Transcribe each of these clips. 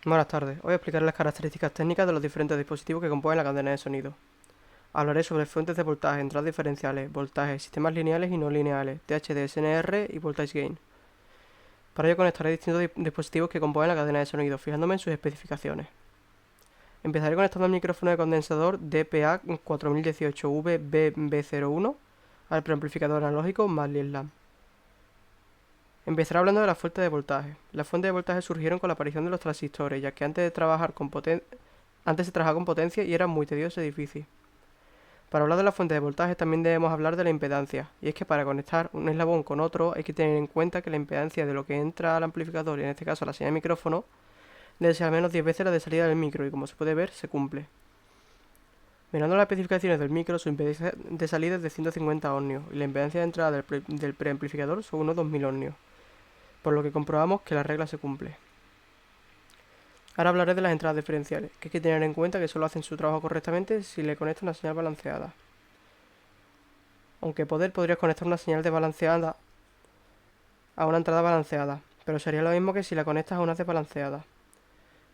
Buenas tardes. Hoy explicaré las características técnicas de los diferentes dispositivos que componen la cadena de sonido. Hablaré sobre fuentes de voltaje, entradas diferenciales, voltaje, sistemas lineales y no lineales, THD, SNR y voltage gain. Para ello conectaré distintos dispositivos que componen la cadena de sonido, fijándome en sus especificaciones. Empezaré conectando el micrófono de condensador DPA 4018VBB01 al preamplificador analógico Marley Slam. Empezaré hablando de la fuente de voltaje. Las fuentes de voltaje surgieron con la aparición de los transistores, ya que antes se trabajaba con potencia y era muy tedioso y difícil. Para hablar de la fuente de voltaje también debemos hablar de la impedancia, y es que para conectar un eslabón con otro hay que tener en cuenta que la impedancia de lo que entra al amplificador, y en este caso a la señal de micrófono, debe ser al menos 10 veces la de salida del micro, y como se puede ver, se cumple. Mirando las especificaciones del micro, su impedancia de salida es de 150 ohmios, y la impedancia de entrada del preamplificador son unos 2000 ohmios, por lo que comprobamos que la regla se cumple. Ahora hablaré de las entradas diferenciales, que hay que tener en cuenta que solo hacen su trabajo correctamente si le conecta una señal balanceada. Aunque podrías conectar una señal desbalanceada a una entrada balanceada, pero sería lo mismo que si la conectas a una desbalanceada.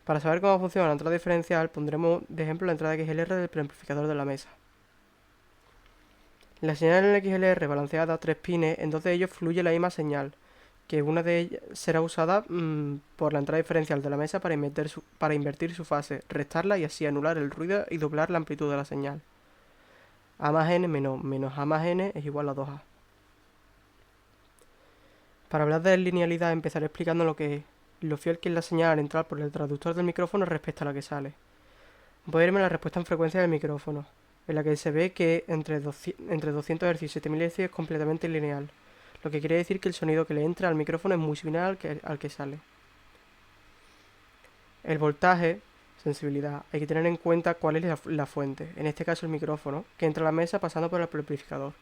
Para saber cómo funciona la entrada diferencial, pondremos de ejemplo la entrada XLR del preamplificador de la mesa. La señal en el XLR balanceada 3 pines, en dos de ellos fluye la misma señal, que una de ellas será usada por la entrada diferencial de la mesa para invertir su fase, restarla y así anular el ruido y doblar la amplitud de la señal. A más n menos a más n es igual a 2a. Para hablar de linealidad empezaré explicando lo fiel que es la señal al entrar por el traductor del micrófono respecto a la que sale. Voy a irme a la respuesta en frecuencia del micrófono, en la que se ve que entre 200 Hz y 7000 Hz es completamente lineal, lo que quiere decir que el sonido que le entra al micrófono es muy similar al que sale. El voltaje, sensibilidad, hay que tener en cuenta cuál es la fuente, en este caso el micrófono, que entra a la mesa pasando por el preamplificador.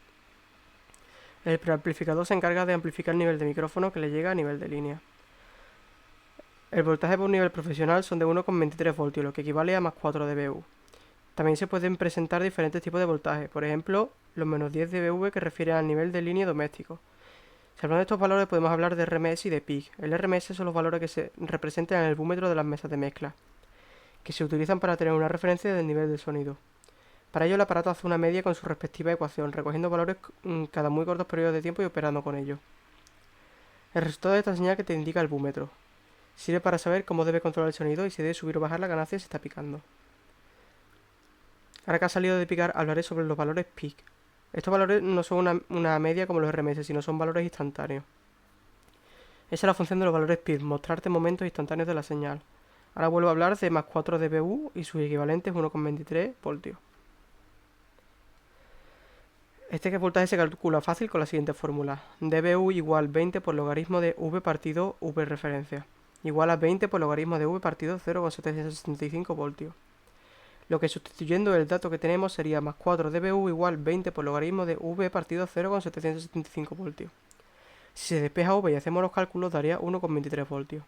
El preamplificador se encarga de amplificar el nivel de micrófono que le llega a nivel de línea. El voltaje por nivel profesional son de 1,23 voltios, lo que equivale a más 4 dBu. También se pueden presentar diferentes tipos de voltaje, por ejemplo, los menos 10 dBV que refieren al nivel de línea doméstico. Si hablamos de estos valores podemos hablar de RMS y de peak. El RMS son los valores que se representan en el búmetro de las mesas de mezcla, que se utilizan para tener una referencia del nivel del sonido. Para ello el aparato hace una media con su respectiva ecuación, recogiendo valores cada muy cortos periodos de tiempo y operando con ellos. El resultado de esta señal que te indica el búmetro. Sirve para saber cómo debe controlar el sonido y si debe subir o bajar la ganancia si está picando. Ahora que ha salido de picar hablaré sobre los valores peak. Estos valores no son una media como los RMS, sino son valores instantáneos. Esa es la función de los valores peak, mostrarte momentos instantáneos de la señal. Ahora vuelvo a hablar de más 4 dBu y su equivalente es 1,23 voltios. Este voltaje se calcula fácil con la siguiente fórmula. dBu igual 20 por logaritmo de V partido V referencia, igual a 20 por logaritmo de V partido 0,765 voltios. Lo que sustituyendo el dato que tenemos sería más 4 dBu igual 20 por logaritmo de V partido 0,775 voltios. Si se despeja V y hacemos los cálculos daría 1,23 voltios.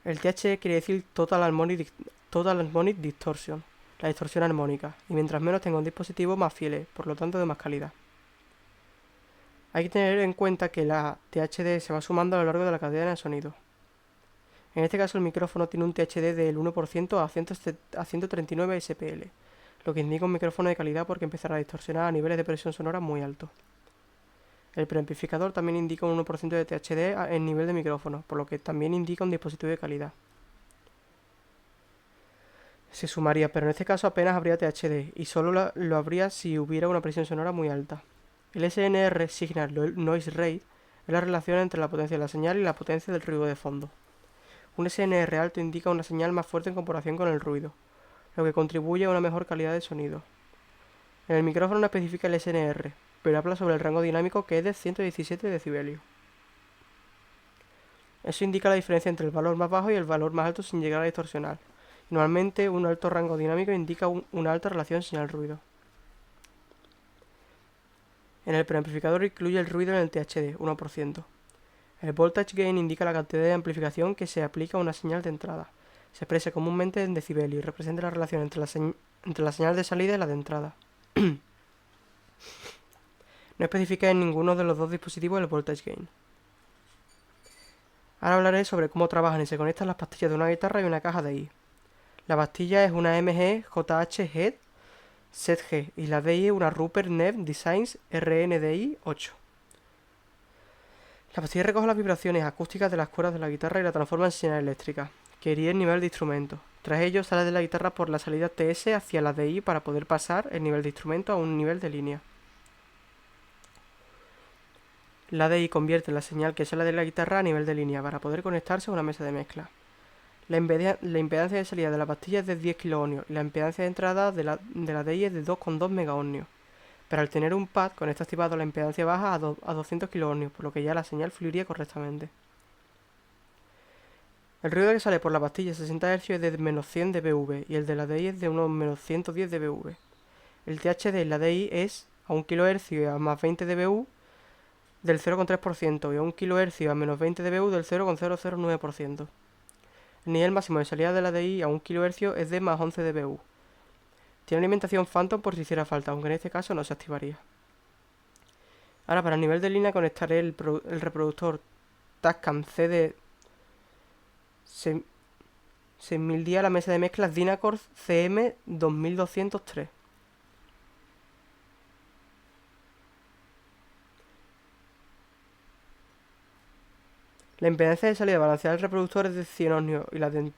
El TH quiere decir Total Harmonic Distortion, la distorsión armónica, y mientras menos tenga un dispositivo más fiel es, por lo tanto de más calidad. Hay que tener en cuenta que la THD se va sumando a lo largo de la cadena de sonido. En este caso el micrófono tiene un THD del 1% a 139 SPL, lo que indica un micrófono de calidad porque empezará a distorsionar a niveles de presión sonora muy altos. El preamplificador también indica un 1% de THD en nivel de micrófono, por lo que también indica un dispositivo de calidad. Se sumaría, pero en este caso apenas habría THD, y solo lo habría si hubiera una presión sonora muy alta. El SNR, Signal Noise Rate, es la relación entre la potencia de la señal y la potencia del ruido de fondo. Un SNR alto indica una señal más fuerte en comparación con el ruido, lo que contribuye a una mejor calidad de sonido. En el micrófono no especifica el SNR, pero habla sobre el rango dinámico que es de 117 decibelios. Eso indica la diferencia entre el valor más bajo y el valor más alto sin llegar a distorsionar. Normalmente un alto rango dinámico indica una alta relación señal-ruido. En el preamplificador incluye el ruido en el THD, 1%. El voltage gain indica la cantidad de amplificación que se aplica a una señal de entrada. Se expresa comúnmente en decibelios y representa la relación entre la señal de salida y la de entrada. No especifica en ninguno de los dos dispositivos el voltage gain. Ahora hablaré sobre cómo trabajan y se conectan las pastillas de una guitarra y una caja DI. La pastilla es una MG JH Head ZG y la DI es una Rupert Neve Designs RNDI 8. La pastilla recoge las vibraciones acústicas de las cuerdas de la guitarra y la transforma en señal eléctrica, que iría el nivel de instrumento. Tras ello, sale de la guitarra por la salida TS hacia la DI para poder pasar el nivel de instrumento a un nivel de línea. La DI convierte la señal que sale de la guitarra a nivel de línea para poder conectarse a una mesa de mezcla. La impedancia de salida de la pastilla es de 10 kΩ y la impedancia de entrada de la DI es de 2,2 MΩ. Pero al tener un pad con esto activado la impedancia baja a 200 kΩ, por lo que ya la señal fluiría correctamente. El ruido que sale por la pastilla 60 Hz es de menos 100 dBV y el de la DI es de unos menos 110 dBV. El THD en la DI es a 1 kHz y a más 20 dBV del 0,3% y a 1 kHz a menos 20 dBV del 0,009%. El nivel máximo de salida de la DI a 1 kHz es de más 11 dBV. Tiene alimentación Phantom por si hiciera falta, aunque en este caso no se activaría. Ahora para el nivel de línea conectaré el reproductor Tascam CD 6000D a la mesa de mezclas Dynacord CM 2203. La impedancia de salida balanceada del reproductor es de 100 ohmios y la de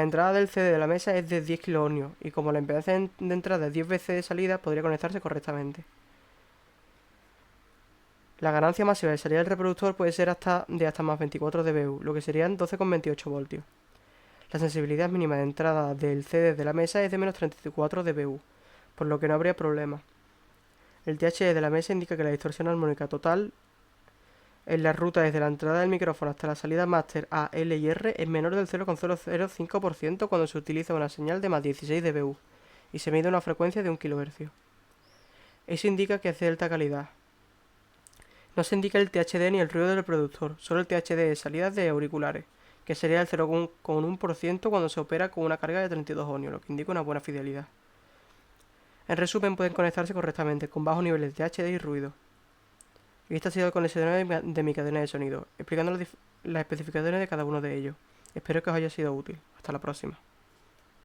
entrada del CD de la mesa es de 10 kΩ, y como la impedancia de entrada es 10 veces de salida, podría conectarse correctamente. La ganancia máxima de salida del reproductor puede ser hasta más 24 dBu, lo que serían 12,28 voltios. La sensibilidad mínima de entrada del CD de la mesa es de menos 34 dBu, por lo que no habría problema. El THD de la mesa indica que la distorsión armónica total en la ruta desde la entrada del micrófono hasta la salida máster A, L y R es menor del 0,005% cuando se utiliza una señal de más 16 dBu y se mide una frecuencia de 1 kHz. Eso indica que es de alta calidad. No se indica el THD ni el ruido del reproductor, solo el THD de salidas de auriculares, que sería el 0,1% cuando se opera con una carga de 32 ohmios, lo que indica una buena fidelidad. En resumen, pueden conectarse correctamente con bajos niveles de THD y ruido. Y este ha sido el conexionador de mi cadena de sonido, explicando las especificaciones de cada uno de ellos. Espero que os haya sido útil. Hasta la próxima.